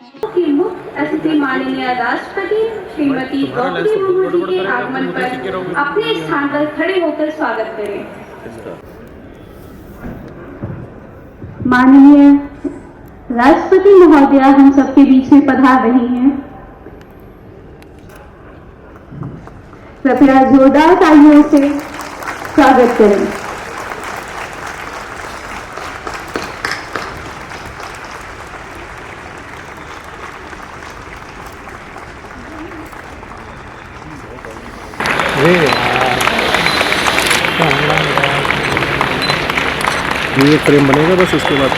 की मुख्य अतिथि माननीय राष्ट्रपति श्रीमती द्रौपदी मुर्मू जी के आगमन पर अपने स्थान पर खड़े होकर स्वागत करें। माननीय राष्ट्रपति महोदया हम सबके बीच में पधार रही हैं। कृपया जोरदार तालियों से स्वागत करें। ये फ्रेम बनेगा बस उसके बाद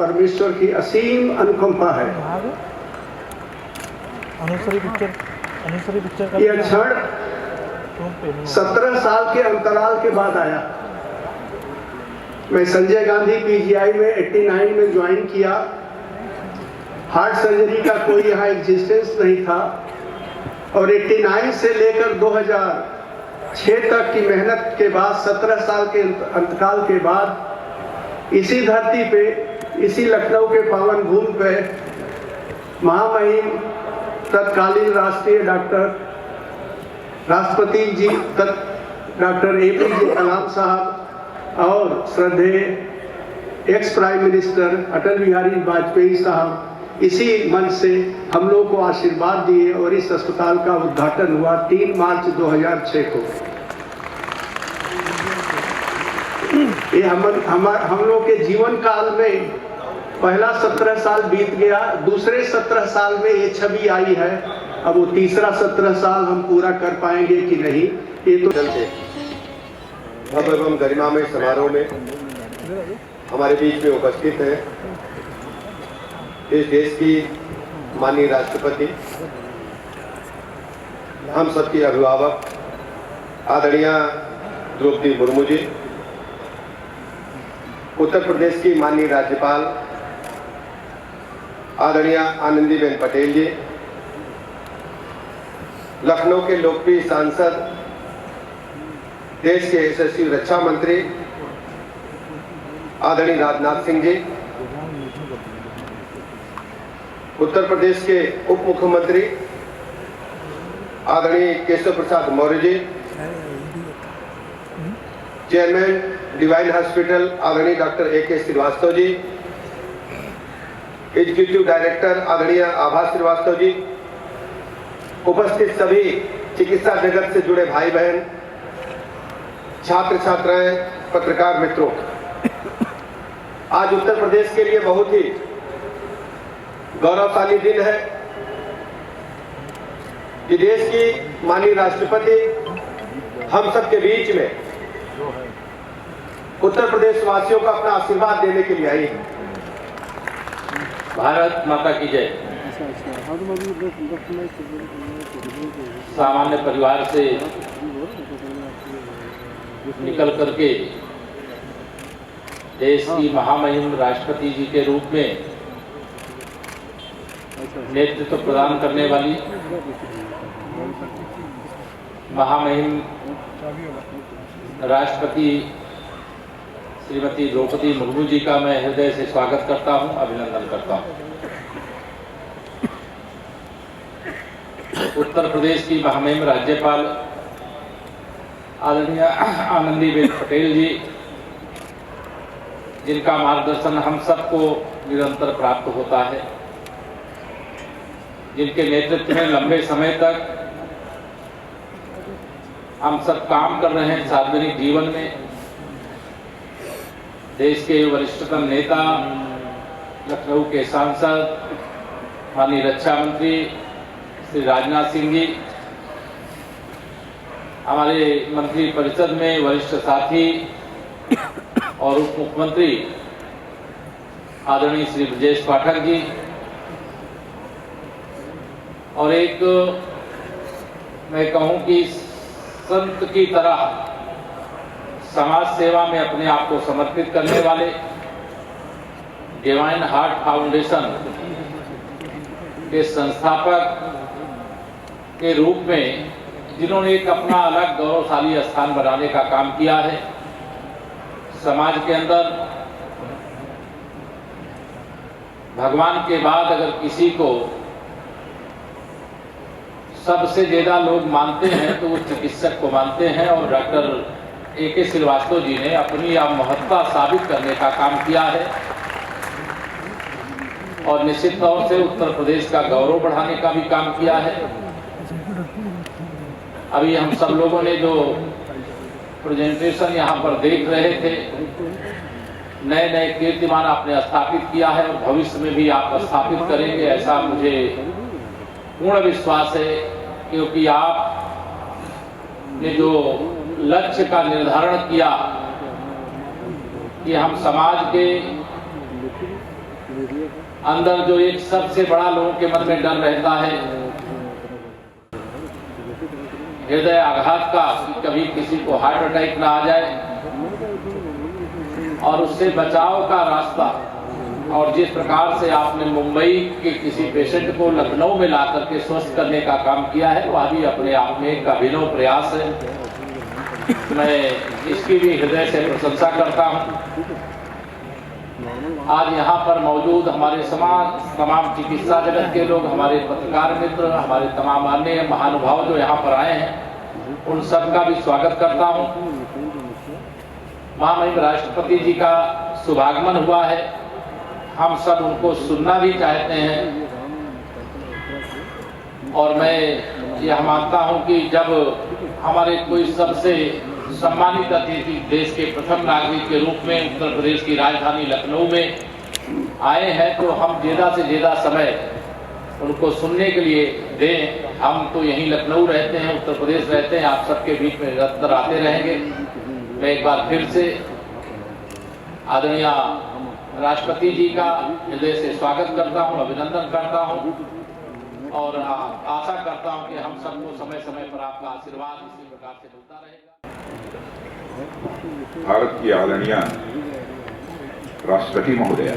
परमेश्वर की असीम अनुकंपा है। यह क्षण 17 साल के अंतराल के बाद आया। मैं संजय गांधी पीजीआई में 89 में ज्वाइन किया। हार्ट सर्जरी का कोई यहाँ एग्जिस्टेंस नहीं था और 89 से लेकर 2006 तक की मेहनत के बाद 17 साल के अंतकाल के बाद इसी धरती पे, इसी लखनऊ के पावन भूमि पे महामहिम तत्कालीन राष्ट्रपति जी डॉक्टर APJ कलाम साहब और श्रद्धेय ex prime minister Atal Bihari Vajpayee साहब इसी मंच से हम लोग को आशीर्वाद दिए और इस अस्पताल का उद्घाटन हुआ 3 मार्च 2006 को। ये हम लोग के जीवन काल में पहला 17 साल बीत गया, दूसरे 17 साल में ये छवि आई है। अब वो तीसरा 17 साल हम पूरा कर पाएंगे कि नहीं, ये तो चलते भव्य एवं गरिमामय समारोह में हमारे बीच में उपस्थित है इस देश की माननीय राष्ट्रपति, हम सबकी अभिभावक आदरणीय द्रौपदी मुर्मू जी, उत्तर प्रदेश की माननीय राज्यपाल आदरणीय आनंदीबेन पटेल जी, लखनऊ के लोकप्रिय सांसद, देश के यशस्वी रक्षा मंत्री आदरणीय राजनाथ सिंह जी, उत्तर प्रदेश के उप मुख्यमंत्री आदरणीय Keshav Prasad Maurya ji, chairman divine hospital आदरणीय doctor AK Srivastava ji, executive director आदरणीय आभा श्रीवास्तव जी, उपस्थित सभी चिकित्सा जगत से जुड़े भाई बहन, छात्र छात्राएं, पत्रकार मित्रों, आज उत्तर प्रदेश के लिए बहुत ही गौरवशाली दिन है कि देश की माननीय राष्ट्रपति हम सबके बीच में उत्तर प्रदेश वासियों का अपना आशीर्वाद देने के लिए आई है। भारत माता की जय। सामान्य परिवार से निकल करके देश की महामहिम राष्ट्रपति जी के रूप में नेतृत्व प्रदान करने वाली महामहिम राष्ट्रपति श्रीमती द्रौपदी मुर्मू जी का मैं हृदय से स्वागत करता हूं, अभिनंदन करता हूं। उत्तर प्रदेश की महामहिम राज्यपाल आदरणीय आनंदीबेन पटेल जी, जिनका मार्गदर्शन हम सबको निरंतर प्राप्त होता है, जिनके नेतृत्व में लंबे समय तक हम सब काम कर रहे हैं सार्वजनिक जीवन में। देश के वरिष्ठतम नेता, लखनऊ के सांसद, माननीय रक्षा मंत्री श्री राजनाथ सिंह जी, हमारे मंत्री परिषद में वरिष्ठ साथी और उप मुख्यमंत्री आदरणीय श्री ब्रजेश पाठक जी, और एक मैं कहूं कि संत की तरह समाज सेवा में अपने आप को समर्पित करने वाले डिवाइन हार्ट फाउंडेशन के संस्थापक के रूप में जिन्होंने एक अपना अलग गौरवशाली स्थान बनाने का काम किया है समाज के अंदर। भगवान के बाद अगर किसी को सबसे ज्यादा लोग मानते हैं तो वो चिकित्सक को मानते हैं, और डॉक्टर ए.के. श्रीवास्तव जी ने अपनी आप महत्ता साबित करने का काम किया है और निश्चित तौर से उत्तर प्रदेश का गौरव बढ़ाने का भी काम किया है। अभी हम सब लोगों ने जो प्रेजेंटेशन यहाँ पर देख रहे थे, नए नए कीर्तिमान आपने स्थापित किया है और भविष्य में भी आप स्थापित करेंगे, ऐसा मुझे पूर्ण विश्वास है, क्योंकि आपने जो लक्ष्य का निर्धारण किया कि हम समाज के अंदर जो एक सबसे बड़ा लोगों के मन में डर रहता है हृदय आघात का, कि कभी किसी को हार्ट अटैक ना आ जाए, और उससे बचाव का रास्ता, और जिस प्रकार से आपने मुंबई के किसी पेशेंट को लखनऊ में ला करके स्वस्थ करने का काम किया है, वह भी अपने आप में एक अभिनव प्रयास है। मैं इसकी भी हृदय से प्रशंसा करता हूं। आज यहाँ पर मौजूद हमारे समाज, तमाम चिकित्सा जगत के लोग, हमारे पत्रकार मित्र, हमारे तमाम अन्य महानुभाव जो यहाँ पर आए हैं, उन सब का भी स्वागत करता हूँ। महामहिम राष्ट्रपति जी का शुभागमन हुआ है, हम सब उनको सुनना भी चाहते हैं, और मैं यह मानता हूं कि जब हमारे कोई सबसे सम्मानित अतिथि देश के प्रथम नागरिक के रूप में उत्तर प्रदेश की राजधानी लखनऊ में आए हैं, तो हम ज़्यादा से ज़्यादा समय उनको सुनने के लिए दें। हम तो यहीं लखनऊ रहते हैं, उत्तर प्रदेश रहते हैं, आप सबके बीच में निरंतर आते रहेंगे। मैं एक बार फिर से आदरणीय राष्ट्रपति जी का हृदय से स्वागत करता हूं, अभिनंदन करता हूं, और आशा करता हूं कि हम सबको समय समय पर आपका आशीर्वाद इसी प्रकार से मिलता रहेगा। भारत की आदरणीय राष्ट्रपति महोदया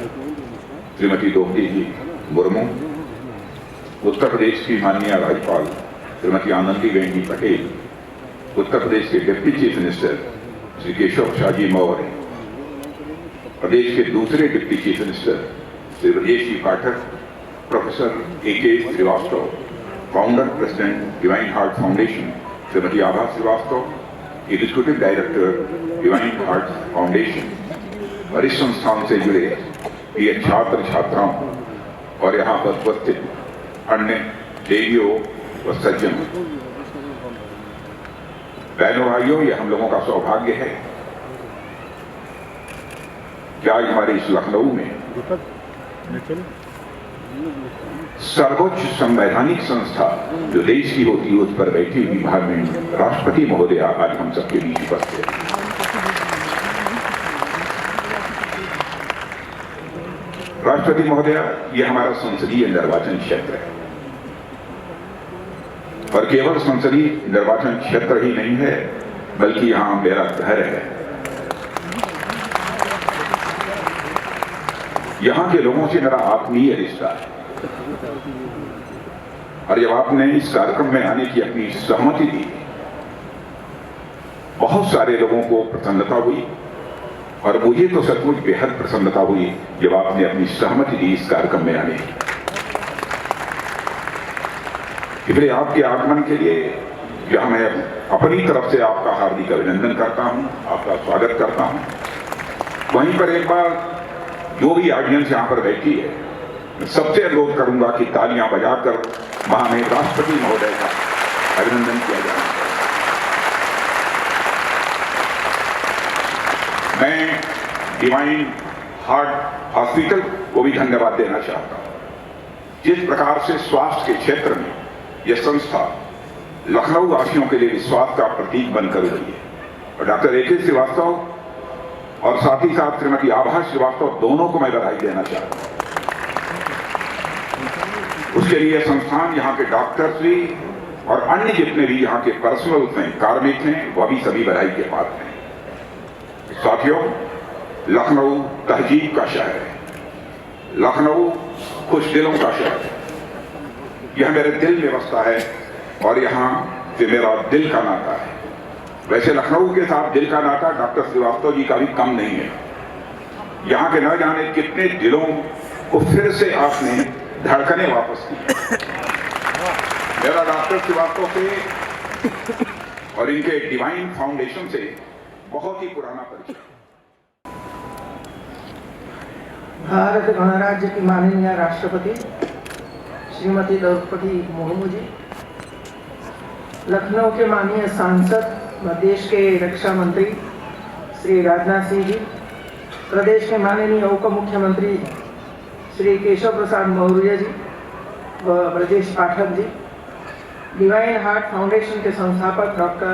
श्रीमती द्रौपदी जी मुर्मू, उत्तर प्रदेश की माननीय राज्यपाल श्रीमती आनंदीबेन जी पटेल, उत्तर प्रदेश के deputy chief minister Shri Keshav Prasad ji Maurya, प्रदेश के दूसरे deputy chief minister Shri Brajesh ji Pathak, professor A K. Srivastava, founder president divine heart foundation Shrimati Abha Srivastava, executive director divine heart foundation, और इस संस्थान से जुड़े ये छात्र छात्राओं और यहाँ पर उपस्थित अन्य देवियों व सज्जनों, बहनों भाइयों, ये हम लोगों का सौभाग्य है कि आज हमारे इस लखनऊ में सर्वोच्च संवैधानिक संस्था जो देश की होती है उस पर बैठी हुई महामहिम राष्ट्रपति महोदया आज हम सबके बीच उपस्थित हैं। राष्ट्रपति महोदय, ये हमारा संसदीय निर्वाचन क्षेत्र है और केवल संसदीय निर्वाचन क्षेत्र ही नहीं है, बल्कि यहां मेरा घर है। यहां के लोगों से मेरा आत्मीय रिश्ता है और जब आपने इस कार्यक्रम में आने की अपनी सहमति दी, बहुत सारे लोगों को प्रसन्नता हुई और मुझे तो सचमुच बेहद प्रसन्नता हुई जब आपने अपनी सहमति दी इस कार्यक्रम में आने की। इसलिए आपके आगमन के लिए जहां मैं अपनी तरफ से आपका हार्दिक अभिनंदन करता हूं, आपका स्वागत करता हूं, वहीं पर एक बार जो भी ऑडियंस यहां पर बैठी है, मैं सबसे अनुरोध करूंगा कि तालियां बजाकर महामहिम राष्ट्रपति महोदय का अभिनंदन किया जाए। मैं डिवाइन हार्ट हॉस्पिटल को भी धन्यवाद देना चाहता हूं। जिस प्रकार से स्वास्थ्य के क्षेत्र में यह संस्था लखनऊ वासियों के लिए विश्वास का प्रतीक बनकर रही है, और डॉक्टर ए.के. श्रीवास्तव और साथ ही साथ श्रीमती आभा श्रीवास्तव दोनों को मैं बधाई देना चाहता हूं। उसके लिए संस्थान, यहाँ के डॉक्टर्स भी और अन्य जितने भी यहाँ के पर्सनल हैं, कार्मिक हैं, वह भी सभी बधाई के पात्र हैं। साथियों, लखनऊ तहजीब का शहर है, लखनऊ खुश दिलों का शहर है। यह मेरे दिल में बसता है और यहाँ से मेरा दिल का नाता है। वैसे लखनऊ के साथ दिल का नाता डॉक्टर श्रीवास्तव जी का भी कम नहीं है। यहाँ के न जाने कितने दिलों को फिर से आपने धड़कने वापस की। मेरा डॉक्टर श्रीवास्तव से और इनके डिवाइन फाउंडेशन से बहुत ही पुराना परिचय। भारत गणराज्य की माननीय राष्ट्रपति श्रीमती द्रौपदी मुर्मू जी, लखनऊ के माननीय सांसद व देश के रक्षा मंत्री श्री राजनाथ सिंह जी, प्रदेश के माननीय उप मुख्यमंत्री श्री केशव प्रसाद मौर्य जी व Brajesh Pathak ji, divine heart foundation के संस्थापक doctor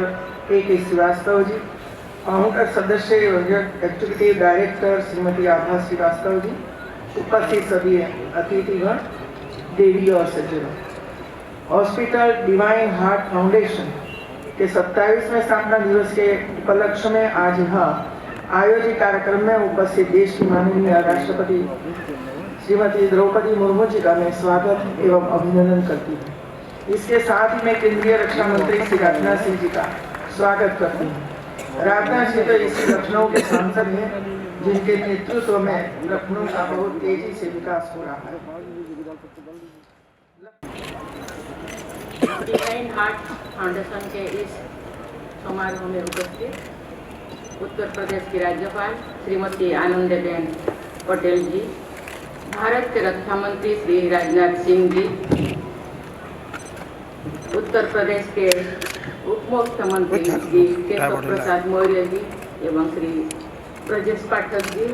A K. Srivastava ji, founder सदस्य एग्जीक्यूटिव डायरेक्टर श्रीमती आभा श्रीवास्तव जी, उपस्थित सभी अतिथिगण, देवी और सज्जनों। हॉस्पिटल डिवाइन हार्ट फाउंडेशन के 27वें स्थापना दिवस के उपलक्ष्य में आज यहाँ आयोजित कार्यक्रम में उपस्थित देश की माननीय राष्ट्रपति श्रीमती द्रौपदी मुर्मू जी का मैं स्वागत एवं अभिनंदन करती हूँ। इसके साथ ही मैं केंद्रीय रक्षा मंत्री श्री राजनाथ सिंह जी का स्वागत करती हूँ। राजनाथ सिंह तो इसी लखनऊ के सांसद हैं, जिनके नेतृत्व में लखनऊ का बहुत तेजी से विकास हो रहा है। डिवाइन हार्ट फाउंडेशन के इस समारोह में उपस्थित उत्तर प्रदेश की राज्यपाल श्रीमती आनंदीबेन पटेल जी, भारत के रक्षा मंत्री श्री राजनाथ सिंह जी, उत्तर प्रदेश के उप मुख्यमंत्री श्री केशव प्रसाद मौर्य जी एवं Shri Brajesh Pathak ji,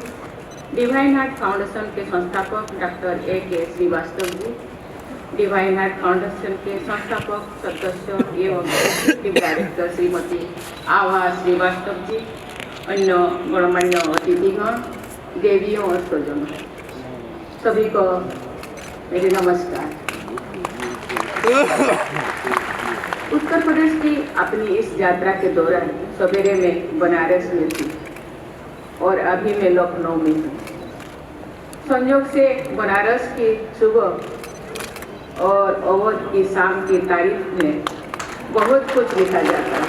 divine heart foundation के संस्थापक doctor A K. Srivastava ji, divine heart foundation के संस्थापक सदस्य एवं एग्जीक्यूटिव डायरेक्टर श्रीमती आभा श्रीवास्तव जी, अन्य गणमान्य अतिथिगण, देवियों और स्वजनों, सभी को मेरे नमस्कार। उत्तर प्रदेश की अपनी इस यात्रा के दौरान सवेरे में बनारस में थी और अभी मैं लखनऊ में हूँ। संयोग से बनारस की सुबह और अवध की शाम की तारीफ में बहुत कुछ लिखा जाता है।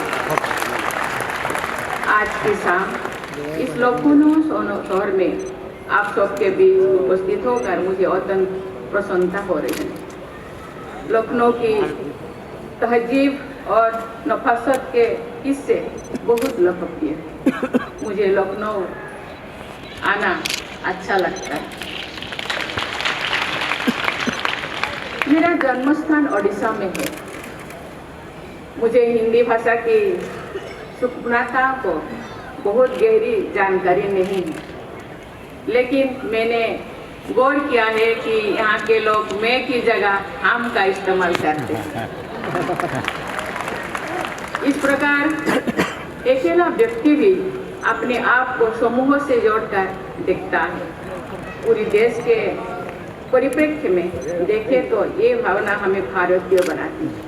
आज की शाम इस लखनऊ शहर में आप सबके बीच उपस्थित होकर मुझे अत्यंत प्रसन्नता हो रही है। लखनऊ की तहजीब और नफासत के किस्से बहुत लोकप्रिय हैं। मुझे लखनऊ आना अच्छा लगता है। मेरा जन्मस्थान ओडिशा में है। मुझे हिंदी भाषा की सूक्ष्मता को बहुत गहरी जानकारी नहीं है, लेकिन मैंने गौर किया है कि यहाँ के लोग मैं की जगह हम का इस्तेमाल करते हैं। इस प्रकार अकेला व्यक्ति भी अपने आप को समूह से जोड़कर देखता है पूरी देश के परिप्रेक्ष्य में देखें तो ये भावना हमें भारतीय बनाती है।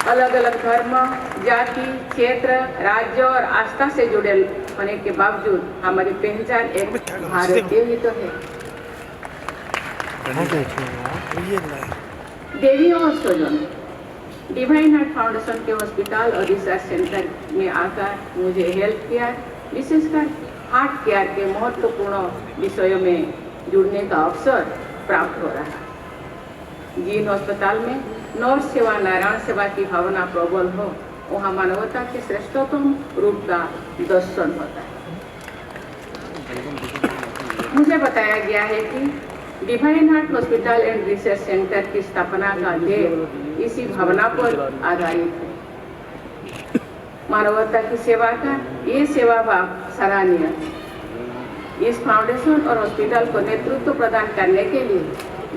अलग अलग धर्म, जाति, क्षेत्र, राज्य और आस्था से जुड़े होने के बावजूद हमारी पहचान एक भारतीय ही तो है। देवियों और स्वजनों, डिवाइन हार्ट फाउंडेशन के हॉस्पिटल और रिसर्च सेंटर में आकर मुझे हेल्थ केयर, विशेषकर हार्ट केयर के महत्वपूर्ण विषयों में जुड़ने का अवसर प्राप्त हो रहा है। जिन अस्पताल में नर सेवा, नारायण सेवा की भावना प्रबल हो, वहाँ मानवता के श्रेष्ठतम रूप का दर्शन होता है। मुझे बताया गया है कि divine heart hospital and research centre की स्थापना का ध्येय इसी भावना पर आधारित है। मानवता की सेवा का ये सेवा भाव सराहनीय है। इस फाउंडेशन और हॉस्पिटल को नेतृत्व प्रदान करने के लिए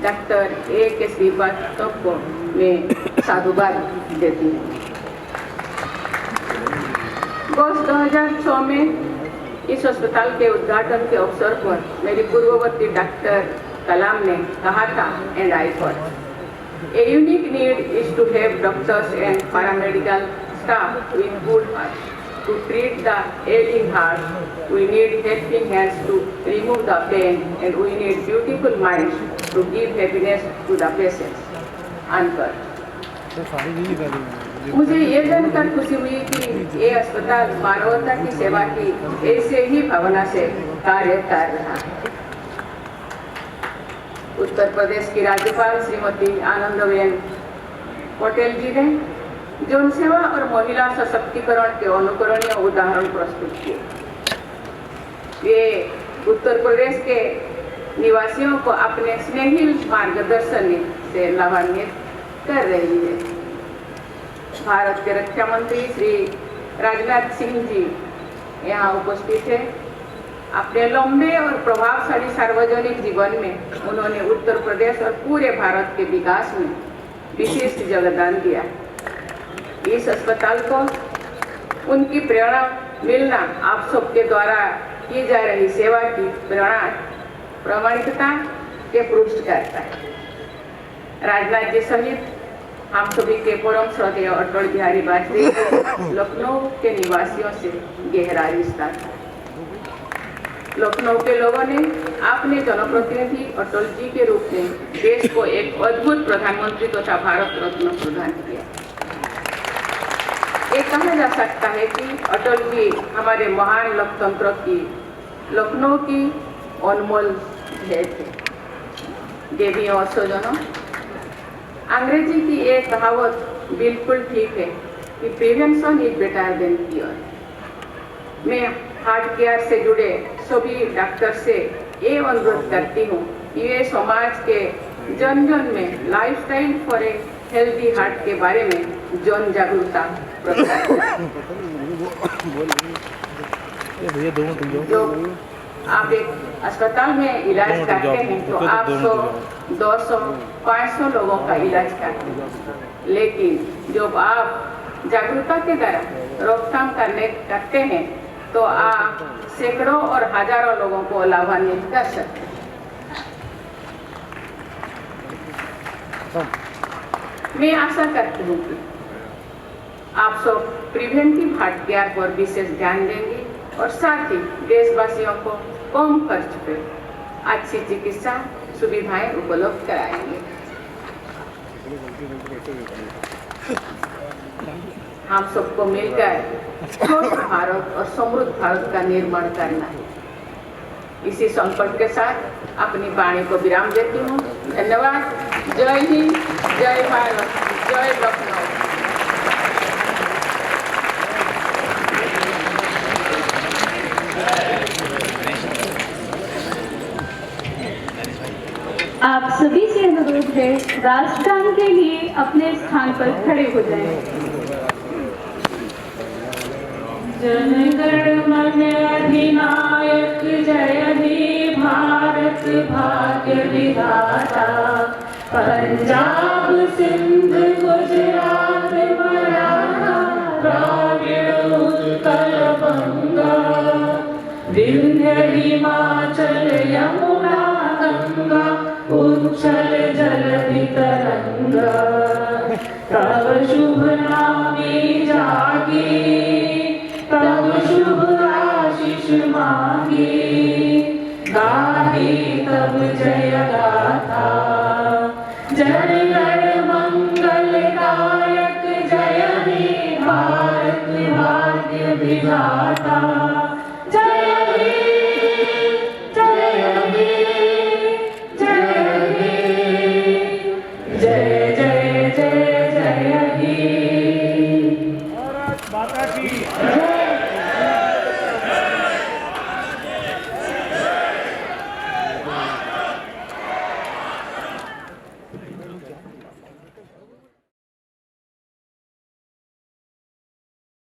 डॉक्टर A.K. श्रीवास्तव को मैं साधुवाद देती हूँ। वर्ष 2006 में इस अस्पताल के उद्घाटन के अवसर पर मेरी पूर्ववर्ती डॉक्टर कलाम ने कहा था, and I thought a unique need is to have doctors and paramedical staff with good heart to treat the ailing heart. We need helping hands to remove the pain, and we need beautiful minds to give happiness to the patients. मुझे ये जानकर खुशी हुई कि ये अस्पताल मानवता की सेवा की ऐसे ही भावना से कार्य कर रहा है। उत्तर प्रदेश की राज्यपाल श्रीमती आनंदीबेन पटेल जी ने जन सेवा और महिला सशक्तिकरण के अनुकरणीय उदाहरण प्रस्तुत किए। वे उत्तर प्रदेश के निवासियों को अपने स्नेही मार्गदर्शन से लाभान्वित कर रही है। भारत के रक्षा मंत्री श्री राजनाथ सिंह जी यहाँ उपस्थित हैं। अपने लंबे और प्रभावशाली सार्वजनिक जीवन में उन्होंने उत्तर प्रदेश और पूरे भारत के विकास में विशिष्ट योगदान दिया। इस अस्पताल को उनकी प्रेरणा मिलना आप सबके द्वारा की जा रही सेवा की प्रामाणिकता के पुष्ट करता है। राजनाथ जी सहित हम सभी के परम श्रद्धेय अटल बिहारी वाजपेयी को लखनऊ के निवासियों से गहरा रिश्ता था। लखनऊ के लोगों ने अपने जनप्रतिनिधि अटल जी के रूप में देश को एक अद्भुत प्रधानमंत्री तथा भारत रत्न प्रदान किया। ये कहा जा सकता है कि अटल जी हमारे महान लोकतंत्र की लखनऊ की अनमोल भेंट थे। देवियों और स्वजनों, अंग्रेजी की एक कहावत बिल्कुल ठीक है कि prevention is better than cure. मैं हार्ट केयर से जुड़े सभी डॉक्टर से ये अनुरोध करती हूँ कि वे समाज के जन जन में lifestyle for a healthy heart के बारे में जन जागरूकता प्रसार करें। जो आप एक अस्पताल में इलाज करते हैं तो आप 100, 200, 500 लोगों का इलाज करते हैं, लेकिन जब आप जागरूकता के द्वारा रोकथाम करते हैं तो आप सैकड़ों और हजारों लोगों को लाभान्वित कर सकते हैं। मैं आशा करती हूँ कि आप सब प्रिवेंटिव हार्ट केयर पर विशेष ध्यान देंगे और साथ ही देशवासियों को कम खर्च पे अच्छी चिकित्सा सुविधाएं उपलब्ध कराएंगे। हम सबको मिलकर स्वस्थ भारत और समृद्ध भारत का निर्माण करना है। इसी संकल्प के साथ अपनी वाणी को विराम देती हूँ। धन्यवाद। जय हिंद, जय भारत, जय लखनऊ। आप सभी से अनुरोध है, राष्ट्रगान के लिए अपने स्थान पर खड़े हो जाएं। जनगण मन अधिनायक जय हे भारत भाग्य विधाता। पंजाब सिंध गुजरात मराठा द्राविड़ उत्कल बंगा। विंध्य हिमाचल यमुना गंगा उच्छल जलधि तरंगा तब शुभ नामे जागे तब शुभ आशीष मांगे गाहे तब जय गाथा जनगण मंगलदायक जय हे भारत भाग्य विधाता।